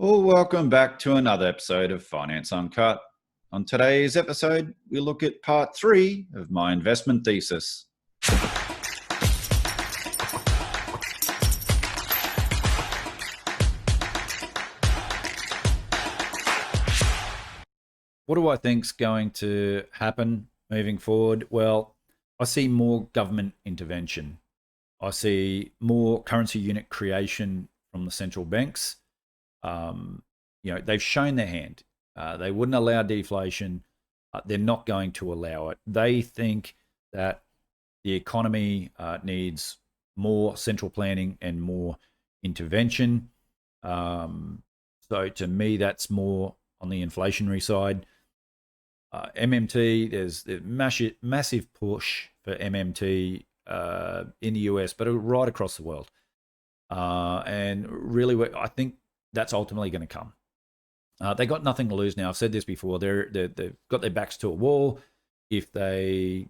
Well, welcome back to another episode of Finance Uncut. On today's episode, we look at part 3 of my investment thesis. What do I think's going to happen moving forward? Well, I see more government intervention. I see more currency unit creation from the central banks. They've shown their hand. They wouldn't allow deflation. They're not going to allow it. They think that the economy needs more central planning and more intervention. So to me, that's more on the inflationary side. MMT, there's a massive push for MMT in the US, but right across the world. And really, I think that's ultimately going to come. They got nothing to lose now. I've said this before. They've got their backs to a wall. If they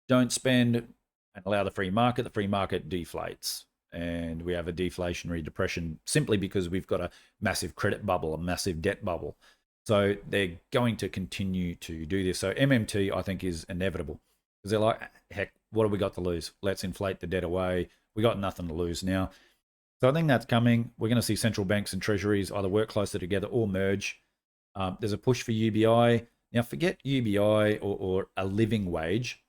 don't spend and allow the free market deflates. And we have a deflationary depression simply because we've got a massive credit bubble, a massive debt bubble. So they're going to continue to do this. So MMT, I think, is inevitable. Because they're like, heck, what have we got to lose? Let's inflate the debt away. We got nothing to lose now. So I think that's coming. We're going to see central banks and treasuries either work closer together or merge. There's a push for UBI. Now, forget UBI or a living wage.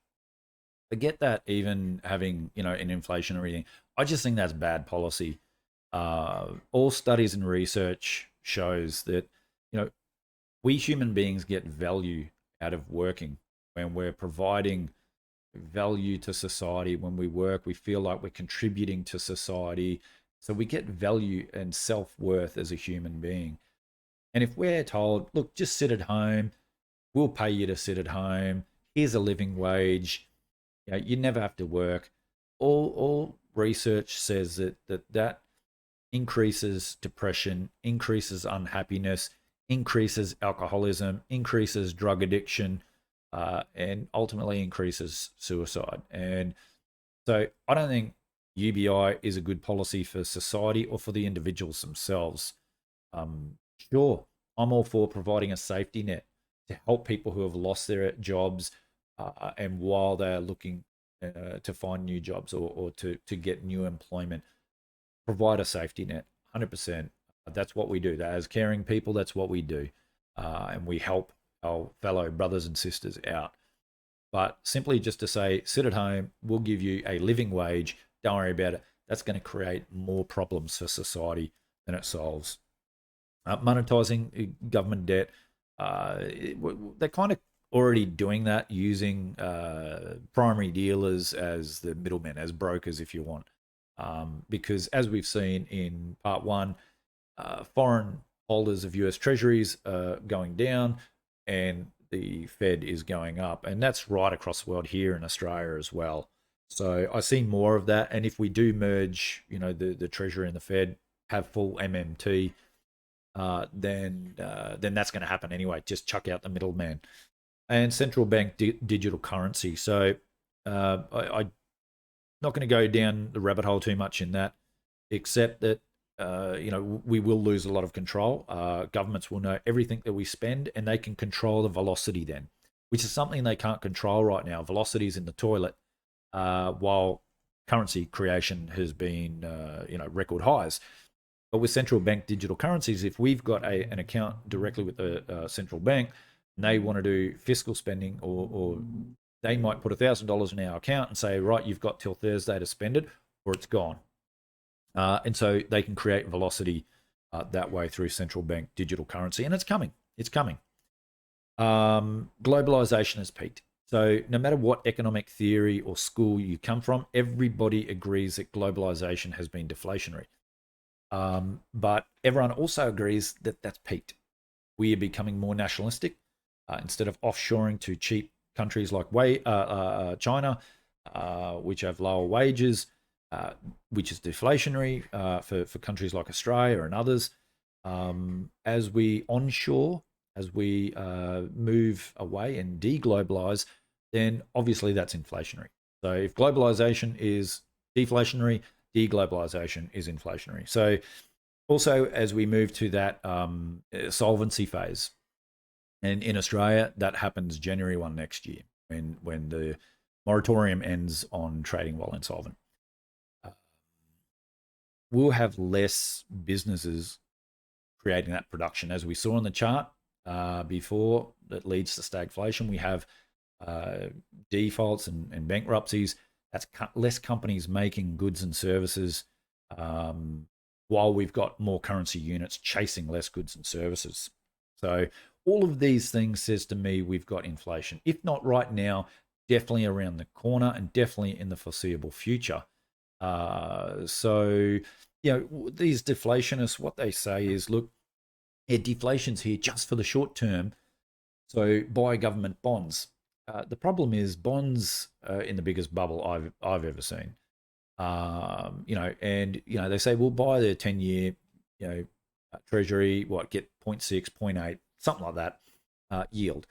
Forget that even having, an inflationary thing. I just think that's bad policy. All studies and research shows that, we human beings get value out of working. When we're providing value to society, when we work, we feel like we're contributing to society. So we get value and self-worth as a human being. And if we're told, look, just sit at home, we'll pay you to sit at home, here's a living wage, you never have to work. All research says that increases depression, increases unhappiness, increases alcoholism, increases drug addiction, and ultimately increases suicide. And so I don't think UBI is a good policy for society or for the individuals themselves. Sure, I'm all for providing a safety net to help people who have lost their jobs and while they're looking to find new jobs or to get new employment, provide a safety net, 100%. That's what we do. As caring people, that's what we do. And we help our fellow brothers and sisters out. But simply just to say, sit at home, we'll give you a living wage, don't worry about it, that's going to create more problems for society than it solves. Monetizing government debt, they're kind of already doing that using primary dealers as the middlemen, as brokers, if you want. Because as we've seen in part 1, foreign holders of US treasuries are going down and the Fed is going up. And that's right across the world, here in Australia as well. So I see more of that. And if we do merge, the Treasury and the Fed have full MMT, then that's going to happen anyway. Just chuck out the middleman. And central bank digital currency. So I'm not going to go down the rabbit hole too much in that, except that we will lose a lot of control. Governments will know everything that we spend, and they can control the velocity then, which is something they can't control right now. Velocity is in the toilet, while currency creation has been, record highs. But with central bank digital currencies, if we've got an account directly with the central bank, and they want to do fiscal spending, or they might put $1,000 in our account and say, right, you've got till Thursday to spend it, or it's gone. And so they can create velocity that way through central bank digital currency, and it's coming. It's coming. Globalization has peaked. So no matter what economic theory or school you come from, everybody agrees that globalization has been deflationary. But everyone also agrees that that's peaked. We are becoming more nationalistic. Instead of offshoring to cheap countries like China, which have lower wages, which is deflationary for countries like Australia and others. As we onshore, as we move away and deglobalize, then obviously that's inflationary. So if globalization is deflationary, deglobalization is inflationary. So Also, as we move to that solvency phase, and in Australia, that happens January 1 next year when the moratorium ends on trading while insolvent. Uh, we'll have less businesses creating that production. As we saw on the chart before, that leads to stagflation. We have uh, defaults and bankruptcies. That's less companies making goods and services, um, while we've got more currency units chasing less goods and services. So all of these things says to me we've got inflation. If not right now, definitely around the corner and definitely in the foreseeable future. So these deflationists, what they say is, look, yeah, deflation's here just for the short term, so buy government bonds. The problem is bonds in the biggest bubble I've ever seen. And they say we'll buy the 10-year, treasury, what, get 0.6, zero point 0.8, something like that yield.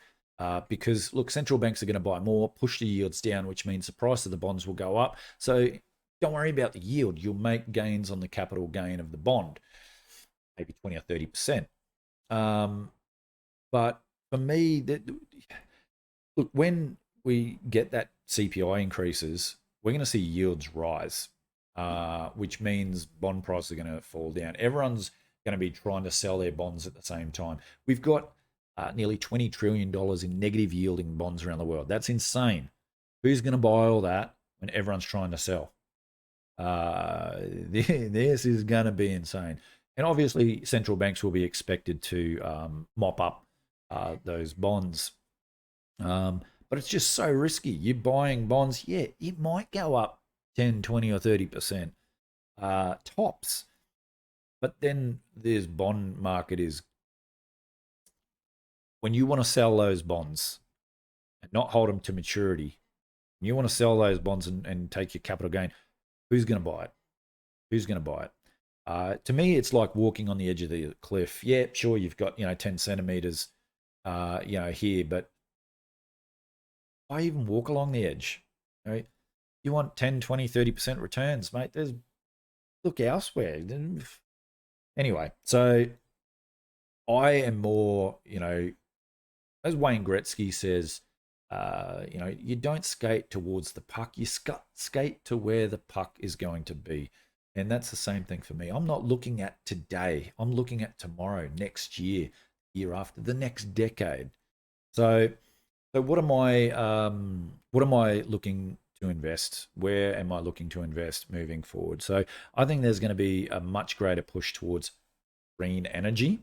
Because look, central banks are going to buy more, push the yields down, which means the price of the bonds will go up. So don't worry about the yield. You'll make gains on the capital gain of the bond, maybe 20 or 30%. But for me, look, when we get that CPI increases, we're going to see yields rise, which means bond prices are going to fall down. Everyone's going to be trying to sell their bonds at the same time. We've got nearly $20 trillion in negative yielding bonds around the world. That's insane. Who's going to buy all that when everyone's trying to sell? This is going to be insane. And obviously, central banks will be expected to mop up those bonds. But it's just so risky. You're buying bonds, yeah, it might go up 10, 20, or 30% tops. But then this bond market is, when you want to sell those bonds and not hold them to maturity, you want to sell those bonds and take your capital gain, who's going to buy it? Who's going to buy it? To me, it's like walking on the edge of the cliff. Yeah, sure, you've got 10 centimeters, here, but why even walk along the edge? Right? You want 10, 20, 30% returns, mate. Look elsewhere. Anyway, so I am more, as Wayne Gretzky says, you don't skate towards the puck, you skate to where the puck is going to be. And that's the same thing for me. I'm not looking at today. I'm looking at tomorrow, next year, year after, the next decade. So, so what am I looking to invest? Where am I looking to invest moving forward? So I think there's going to be a much greater push towards green energy.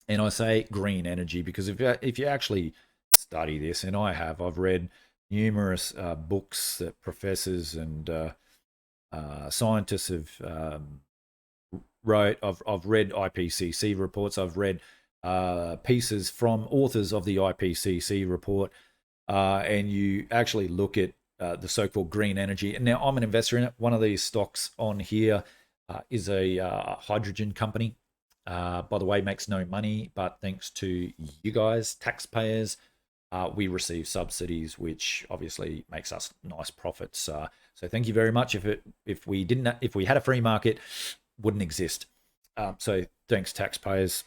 And I say green energy because if you actually study this, and I've read numerous books that professors and scientists have wrote. I've read IPCC reports. I've read pieces from authors of the IPCC report, and you actually look at the so-called green energy. And now I'm an investor in it. One of these stocks on here is a hydrogen company. By the way, makes no money, but thanks to you guys, taxpayers, we receive subsidies, which obviously makes us nice profits. So thank you very much. If we had a free market, wouldn't exist. So thanks, taxpayers.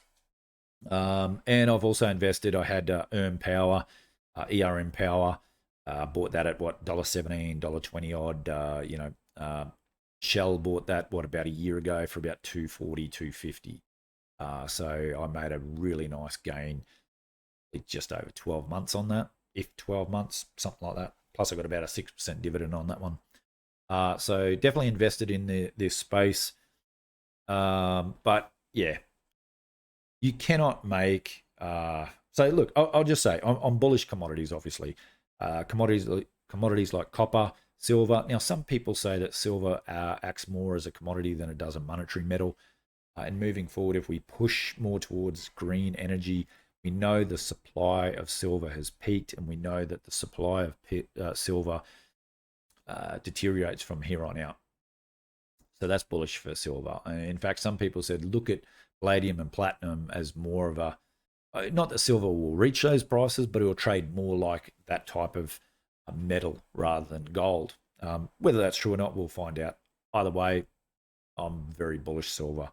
And I've also invested. I had Power, ERM Power. Bought that at what, $1.17, $1.20 odd. Shell bought that about a year ago for about 240, 250. So I made a really nice gain, just over 12 months on that, if 12 months, something like that. Plus I got about a 6% dividend on that one. So definitely invested in this space. But yeah, you cannot make. So look, I'll just say I'm bullish commodities. Obviously, commodities like copper, silver. Now, some people say that silver acts more as a commodity than it does a monetary metal. And moving forward, if we push more towards green energy, we know the supply of silver has peaked, and we know that the supply of silver deteriorates from here on out. So that's bullish for silver. In fact, some people said look at palladium and platinum as more of a, not that silver will reach those prices, but it will trade more like that type of metal rather than gold. Whether that's true or not, we'll find out. Either way, I'm very bullish silver.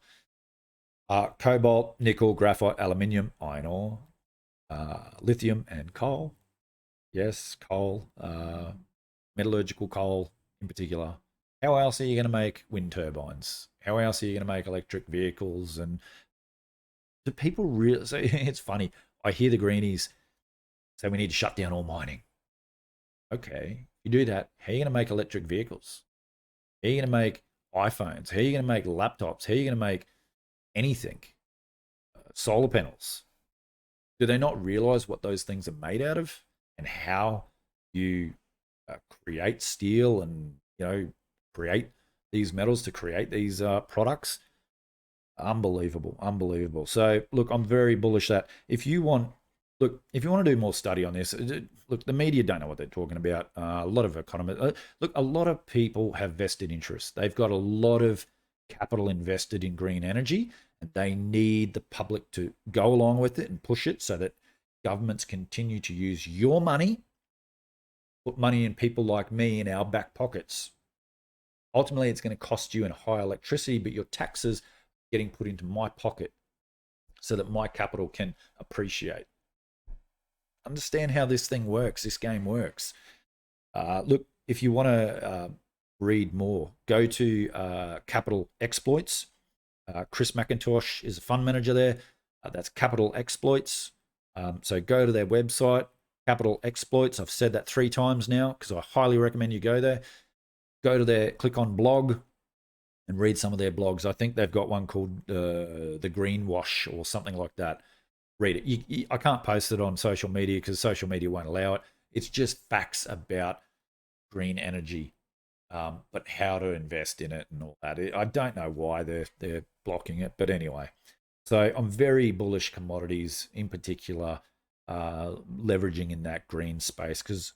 Cobalt, nickel, graphite, aluminium, iron ore, lithium, and coal. Yes, coal, metallurgical coal in particular. How else are you going to make wind turbines? How else are you going to make electric vehicles? And do people really? So it's funny. I hear the greenies say we need to shut down all mining. Okay, if you do that, how are you going to make electric vehicles? How are you going to make iPhones? How are you going to make laptops? How are you going to make anything? Solar panels. Do they not realize what those things are made out of and how you create steel and create these metals to create these products? Unbelievable, unbelievable. So look, I'm very bullish that if you want to do more study on this, look, the media don't know what they're talking about. A lot of economists, look, a lot of people have vested interests. They've got a lot of capital invested in green energy, and they need the public to go along with it and push it so that governments continue to use your money, put money in people like me in our back pockets. Ultimately, it's going to cost you in high electricity, but your taxes getting put into my pocket so that my capital can appreciate. Understand how this thing works, this game works. Look, if you want to read more, go to Capital Exploits. Chris McIntosh is a fund manager there. That's Capital Exploits. So go to their website, Capital Exploits. I've said that 3 times now because I highly recommend you go there. Go to their, click on blog and read some of their blogs. I think they've got one called The Greenwash or something like that. Read it. I can't post it on social media because social media won't allow it. It's just facts about green energy, but how to invest in it and all that. I don't know why they're blocking it, but anyway. So I'm very bullish commodities, in particular, leveraging in that green space because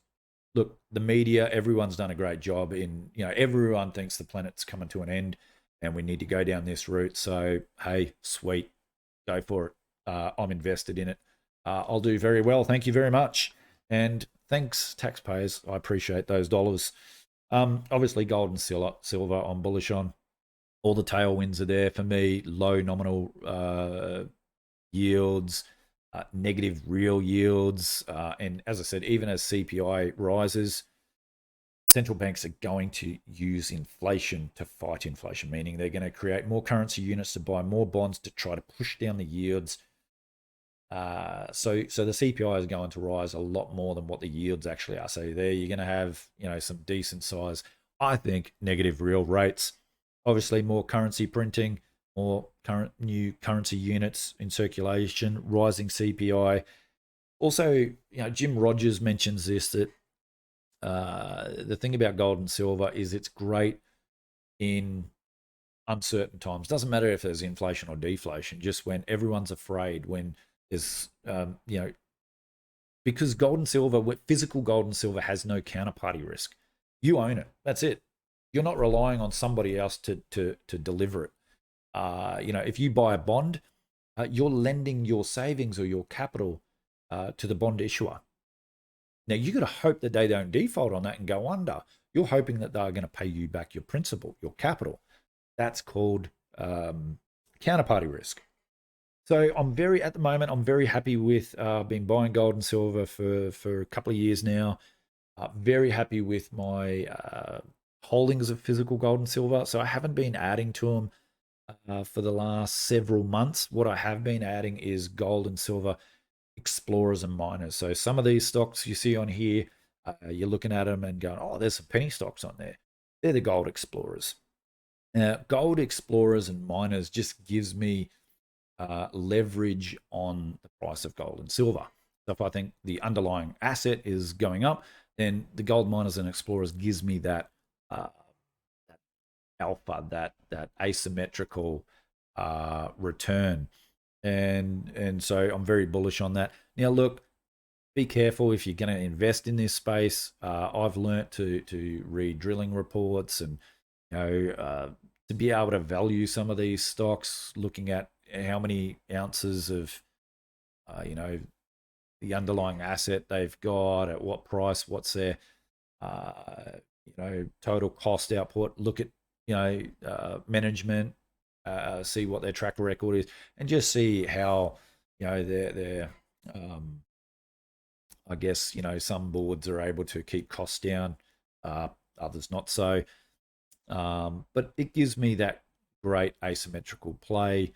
look, the media, everyone's done a great job everyone thinks the planet's coming to an end and we need to go down this route. So hey, sweet, go for it. I'm invested in it. I'll do very well. Thank you very much. And thanks, taxpayers. I appreciate those dollars. Obviously, gold and silver, I'm bullish on. All the tailwinds are there for me. Low nominal yields, negative real yields. And as I said, even as CPI rises, central banks are going to use inflation to fight inflation, meaning they're going to create more currency units to buy more bonds to try to push down the yields. So the CPI is going to rise a lot more than what the yields actually are. So there you're going to have some decent size, I think, negative real rates. Obviously, more currency printing, more new currency units in circulation, rising CPI. Also, Jim Rogers mentions this that the thing about gold and silver is it's great in uncertain times. Doesn't matter if there's inflation or deflation. Just when everyone's afraid, when is because gold and silver, physical gold and silver has no counterparty risk. You own it. That's it. You're not relying on somebody else to deliver it. If you buy a bond, you're lending your savings or your capital to the bond issuer. Now you got to hope that they don't default on that and go under. You're hoping that they're going to pay you back your principal, your capital. That's called counterparty risk. So at the moment, I'm very happy with been buying gold and silver for a couple of years now. Very happy with my holdings of physical gold and silver. So I haven't been adding to them for the last several months. What I have been adding is gold and silver explorers and miners. So some of these stocks you see on here, you're looking at them and going, oh, there's some penny stocks on there. They're the gold explorers. Now, gold explorers and miners just gives me leverage on the price of gold and silver. So if I think the underlying asset is going up, then the gold miners and explorers gives me that alpha, that asymmetrical return, and so I'm very bullish on that. Now, look, be careful if you're going to invest in this space. I've learnt to read drilling reports and to be able to value some of these stocks, looking at how many ounces of the underlying asset they've got, at what price, what's their total cost output. Look at management, see what their track record is, and just see how their um, I guess some boards are able to keep costs down, others not so. But it gives me that great asymmetrical play.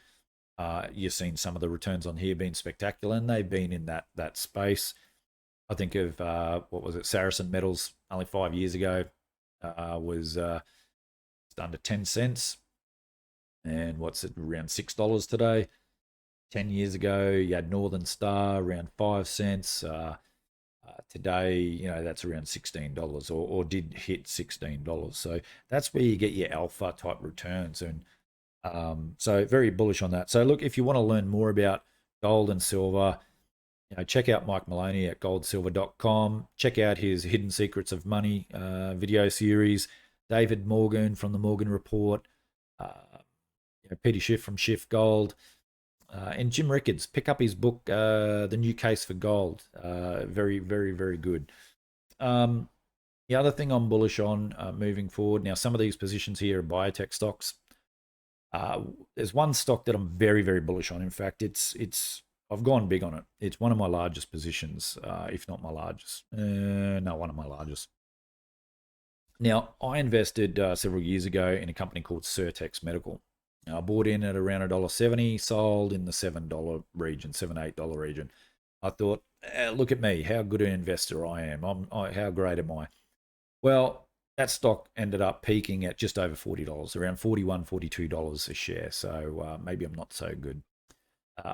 You've seen some of the returns on here being spectacular, and they've been in that space. I think of what was it, Saracen Metals only 5 years ago was just under 10 cents, and what's it, around $6 today. 10 years ago, you had Northern Star around 5 cents. Today, that's around $16 or did hit $16. So that's where you get your alpha type returns. And so very bullish on that. So look, if you want to learn more about gold and silver, check out Mike Maloney at goldsilver.com. Check out his Hidden Secrets of Money video series. David Morgan from the Morgan Report. Peter Schiff from Schiff Gold. And Jim Rickards, pick up his book, The New Case for Gold. Very, very, very good. The other thing I'm bullish on moving forward, now some of these positions here are biotech stocks. There's one stock that I'm very, very bullish on. In fact, I've gone big on it. It's one of my largest positions, if not my largest. No, one of my largest. Now, I invested several years ago in a company called Certex Medical. I bought in at around $1.70, sold in the $7 region, $7, $8 region. I thought, look at me, how good an investor I am. How great am I? Well, that stock ended up peaking at just over $40, around $41, $42 a share. So maybe I'm not so good.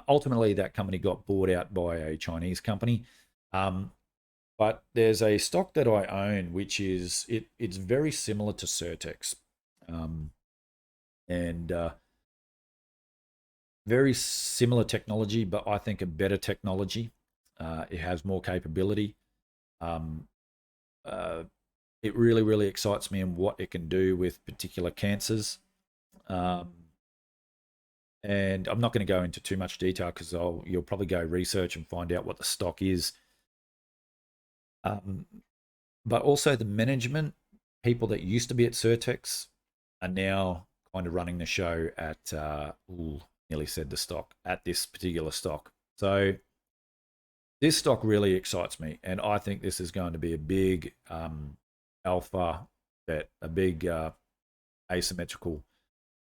Ultimately, that company got bought out by a Chinese company. But there's a stock that I own, which it's very similar to Certex. And very similar technology, but I think a better technology. It has more capability. Um, it really, really excites me in what it can do with particular cancers. Um, and I'm not going to go into too much detail because you'll probably go research and find out what the stock is. But also the management, people that used to be at Certex are now kind of running the show at, nearly said the stock, at this particular stock. So this stock really excites me, and I think this is going to be a big alpha bet, a big asymmetrical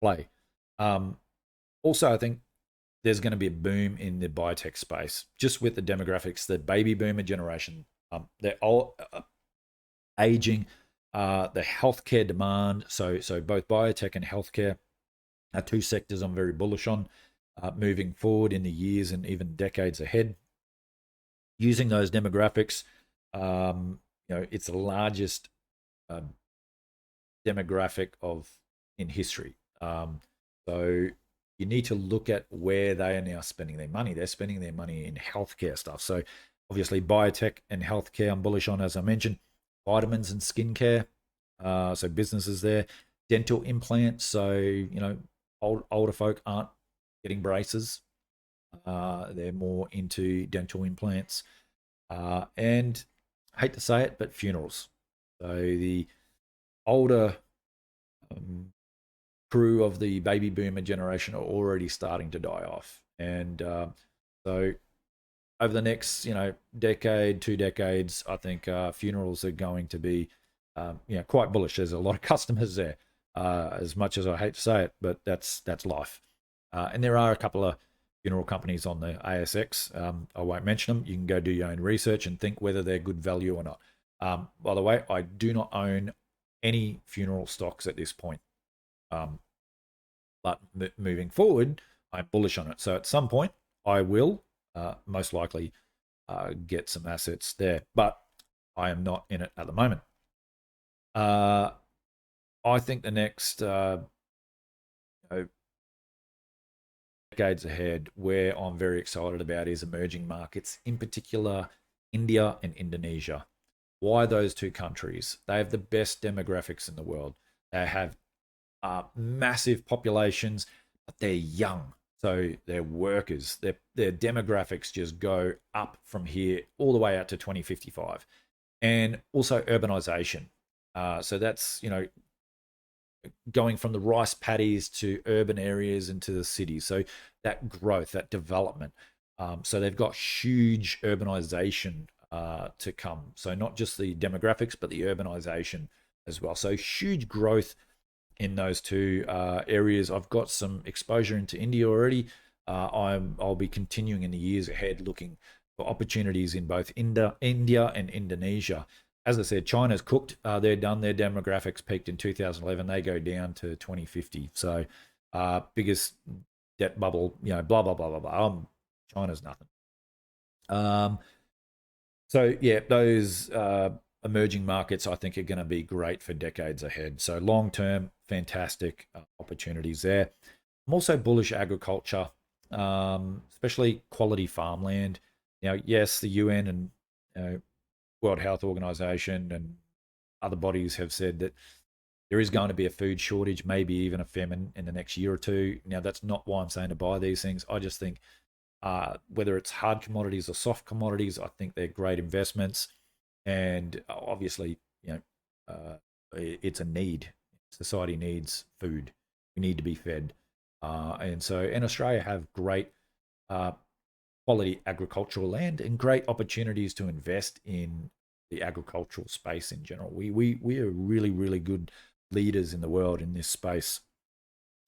play. Also, I think there's going to be a boom in the biotech space, just with the demographics, the baby boomer generation. They're all aging, the healthcare demand. So both biotech and healthcare are two sectors I'm very bullish on moving forward in the years and even decades ahead. Using those demographics, it's the largest demographic in history. So you need to look at where they are now spending their money. They're spending their money in healthcare stuff. So obviously biotech and healthcare I'm bullish on, as I mentioned. Vitamins and skincare, so businesses there. Dental implants, so older folk aren't getting braces. They're more into dental implants. And I hate to say it, but funerals. So the older crew of the baby boomer generation are already starting to die off. And so over the next, decade, 2 decades, I think funerals are going to be, quite bullish. There's a lot of customers there, as much as I hate to say it, but that's life. And there are a couple of funeral companies on the ASX. I won't mention them. You can go do your own research and think whether they're good value or not. By the way, I do not own any funeral stocks at this point. But moving forward, I'm bullish on it. So at some point, I will most likely get some assets there, but I am not in it at the moment. I think the next decades ahead, where I'm very excited about is emerging markets, in particular India and Indonesia. Why those two countries? They have the best demographics in the world. They have massive populations, but they're young. So they're workers. Their demographics just go up from here all the way out to 2055. And also urbanization. So that's, going from the rice paddies to urban areas into the cities. So that growth, that development. So they've got huge urbanization to come. So not just the demographics, but the urbanization as well. So huge growth in those two areas. I've got some exposure into India already. I'll be continuing in the years ahead, looking for opportunities in both India and Indonesia. As I said, China's cooked. They're done. Their demographics peaked in 2011. They go down to 2050. So biggest debt bubble, blah blah blah blah blah. China's nothing. Um, so yeah, those emerging markets I think are going to be great for decades ahead. So long term, fantastic opportunities there. I'm also bullish agriculture, especially quality farmland. Yes, the UN and World Health Organization and other bodies have said that there is going to be a food shortage, maybe even a famine in the next year or two. Now, that's not why I'm saying to buy these things. I just think whether it's hard commodities or soft commodities, I think they're great investments. And obviously, it's a need. Society needs food. We need to be fed. And Australia have great uh, quality agricultural land and great opportunities to invest in the agricultural space in general. We are really, really good leaders in the world in this space.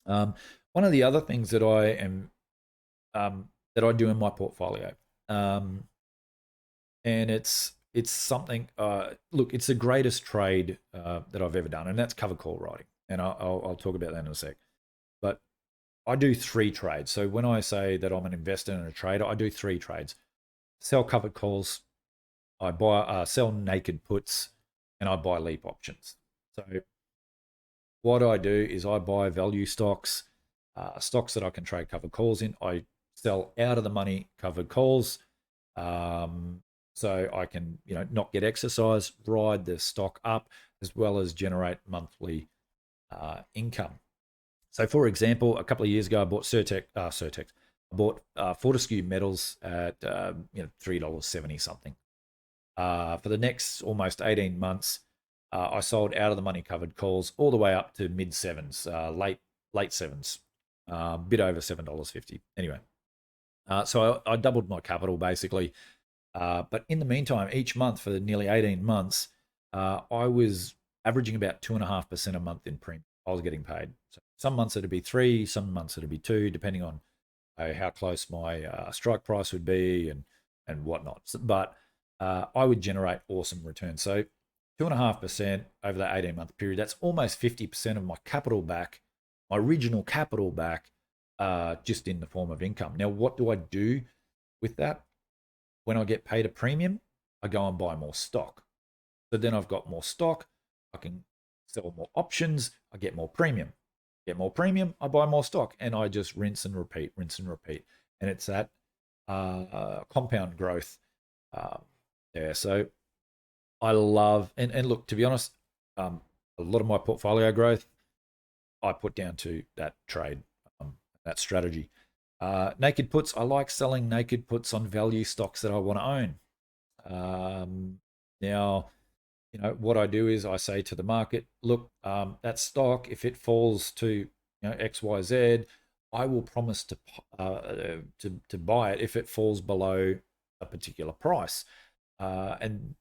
Um, One of the other things that I do in my portfolio, um, and it's something. Look, it's the greatest trade that I've ever done, and that's cover call writing, and I'll talk about that in a sec. But I do three trades. So when I say that I'm an investor and a trader, I do three trades: sell covered calls, I buy sell naked puts, and I buy leap options. So what I do is I buy value stocks, stocks that I can trade covered calls in. I sell out of the money covered calls, um, so I can not get exercise, ride the stock up, as well as generate monthly income. So, for example, a couple of years ago, I bought Certex. I bought Fortescue Metals at $3.70 something. For the next almost 18 months, I sold out of the money covered calls all the way up to mid sevens, late sevens, a bit over $7.50. Anyway, so I doubled my capital basically. But in the meantime, each month for nearly 18 months, I was averaging about 2.5% a month in premium. I was getting paid. So some months it'd be three, some months it'd be two, depending on how close my strike price would be and whatnot. But I would generate awesome returns. So 2.5% over that 18-month period, that's almost 50% of my capital back, my original capital back, just in the form of income. Now, what do I do with that? When I get paid a premium, I go and buy more stock. So then I've got more stock, I can sell more options, I get more premium. Get more premium, I buy more stock, and I just rinse and repeat, rinse and repeat. And it's that compound growth there. So I love, and look, to be honest, a lot of my portfolio growth I put down to that trade, that strategy. Naked puts, I like selling naked puts on value stocks that I want to own. Now, what I do is I say to the market, look, that stock, if it falls to X, Y, Z, I will promise to buy it if it falls below a particular price. And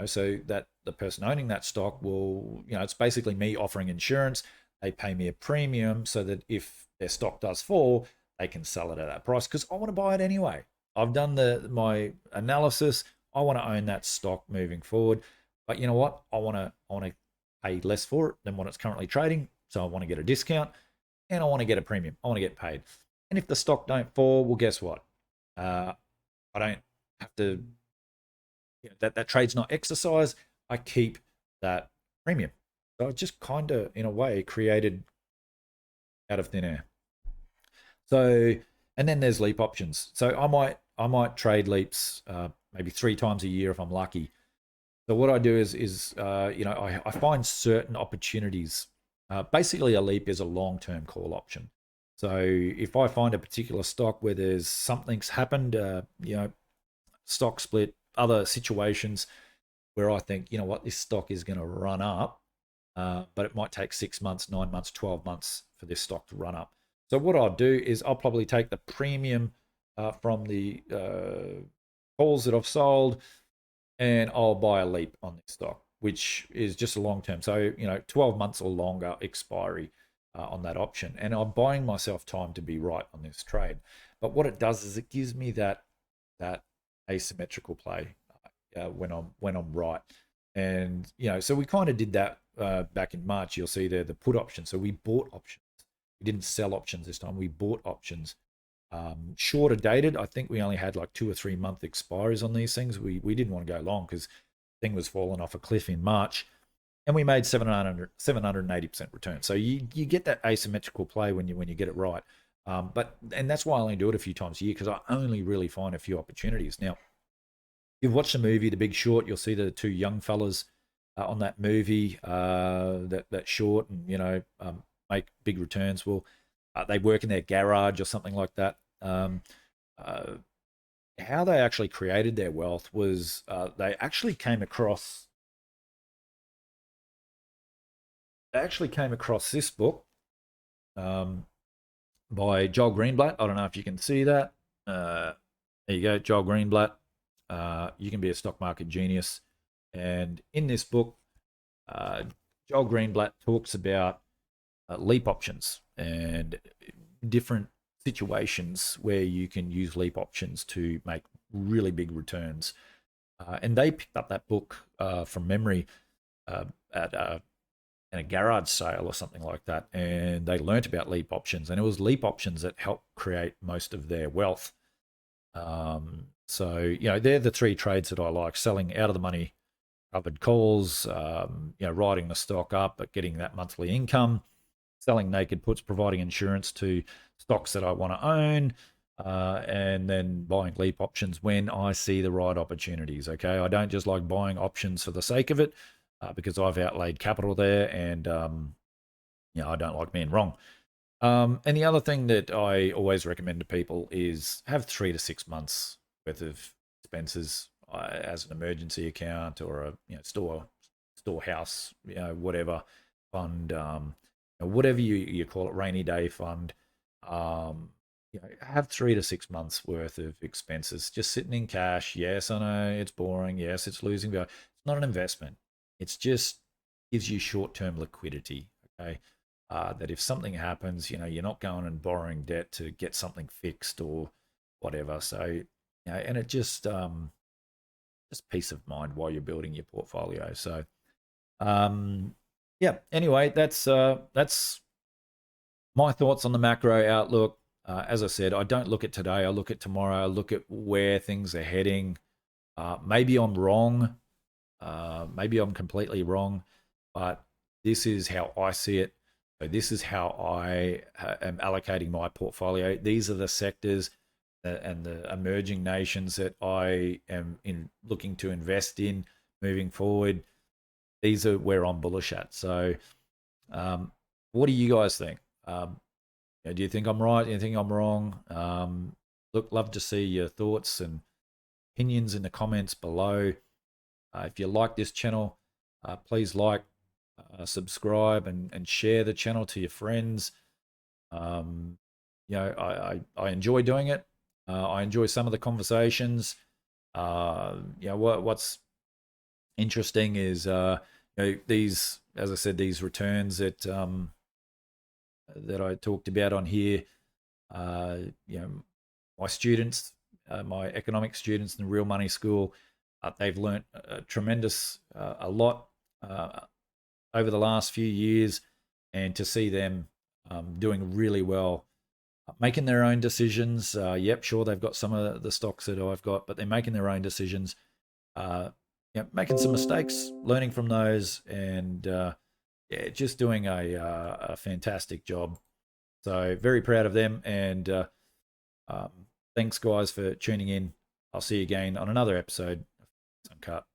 so that the person owning that stock will, it's basically me offering insurance. They pay me a premium so that if their stock does fall, they can sell it at that price because I want to buy it anyway. I've done my analysis. I want to own that stock moving forward. But you know what? I want to pay less for it than what it's currently trading. So I want to get a discount and I want to get a premium. I want to get paid. And if the stock don't fall, well, guess what? I don't have to. That trade's not exercise. I keep that premium. So I just kind of, in a way, created out of thin air. So, and then there's leap options. So I might trade leaps maybe 3 times a year if I'm lucky. So what I do is I find certain opportunities. Basically, a leap is a long-term call option. So if I find a particular stock where there's something's happened, stock split, other situations where I think, this stock is going to run up, but it might take 6 months, 9 months, 12 months for this stock to run up. So what I'll do is I'll probably take the premium from the calls that I've sold, and I'll buy a leap on this stock, which is just a long term. So, 12 months or longer expiry on that option. And I'm buying myself time to be right on this trade. But what it does is it gives me that asymmetrical play when I'm right. And, so we kind of did that back in March. You'll see there the put option. So we bought options. We didn't sell options this time. We bought options. Shorter dated, I think we only had like 2 or 3 month expiries on these things. We didn't want to go long because the thing was falling off a cliff in March, and we made 780% return. So you get that asymmetrical play when you get it right. And that's why I only do it a few times a year, because I only really find a few opportunities. Now, you've watched the movie The Big Short. You'll see the two young fellas on that movie, that short, and make big returns. Well, they work in their garage or something like that. How they actually created their wealth was they actually came across this book by Joel Greenblatt. I don't know if you can see that. There you go, Joel Greenblatt. You can be a stock market genius. And in this book, Joel Greenblatt talks about leap options and different situations where you can use leap options to make really big returns. And they picked up that book from memory at in a garage sale or something like that, and they learnt about leap options, and it was leap options that helped create most of their wealth. So they're the three trades that I like: selling out of the money covered calls, riding the stock up but getting that monthly income, selling naked puts, providing insurance to stocks that I want to own, and then buying leap options when I see the right opportunities. Okay, I don't just like buying options for the sake of it, because I've outlaid capital there, and I don't like being wrong. And the other thing that I always recommend to people is have 3 to 6 months worth of expenses as an emergency account or a storehouse, whatever fund, whatever you call it, rainy day fund. Have 3 to 6 months worth of expenses just sitting in cash. Yes, I know it's boring. Yes, it's losing value. It's not an investment. It's just gives you short-term liquidity. Okay, that if something happens, you're not going and borrowing debt to get something fixed or whatever. So, and it just peace of mind while you're building your portfolio. So, yeah. Anyway, that's my thoughts on the macro outlook. As I said, I don't look at today. I look at tomorrow. I look at where things are heading. Maybe I'm wrong. Maybe I'm completely wrong, but this is how I see it. So this is how I am allocating my portfolio. These are the sectors and the emerging nations that I am looking to invest in moving forward. These are where I'm bullish at. So, what do you guys think? Do you think I'm right? Do you think I'm wrong? Look, love to see your thoughts and opinions in the comments below. If you like this channel, please like, subscribe, and share the channel to your friends. I enjoy doing it. I enjoy some of the conversations. What's interesting is these, as I said, these returns that I talked about on here. My students, my economics students in the Real Money School, they've learnt a lot over the last few years, and to see them doing really well, making their own decisions. Yep, sure, they've got some of the stocks that I've got, but they're making their own decisions, making some mistakes, learning from those, and just doing a fantastic job. So very proud of them, and thanks, guys, for tuning in. I'll see you again on another episode of Uncut.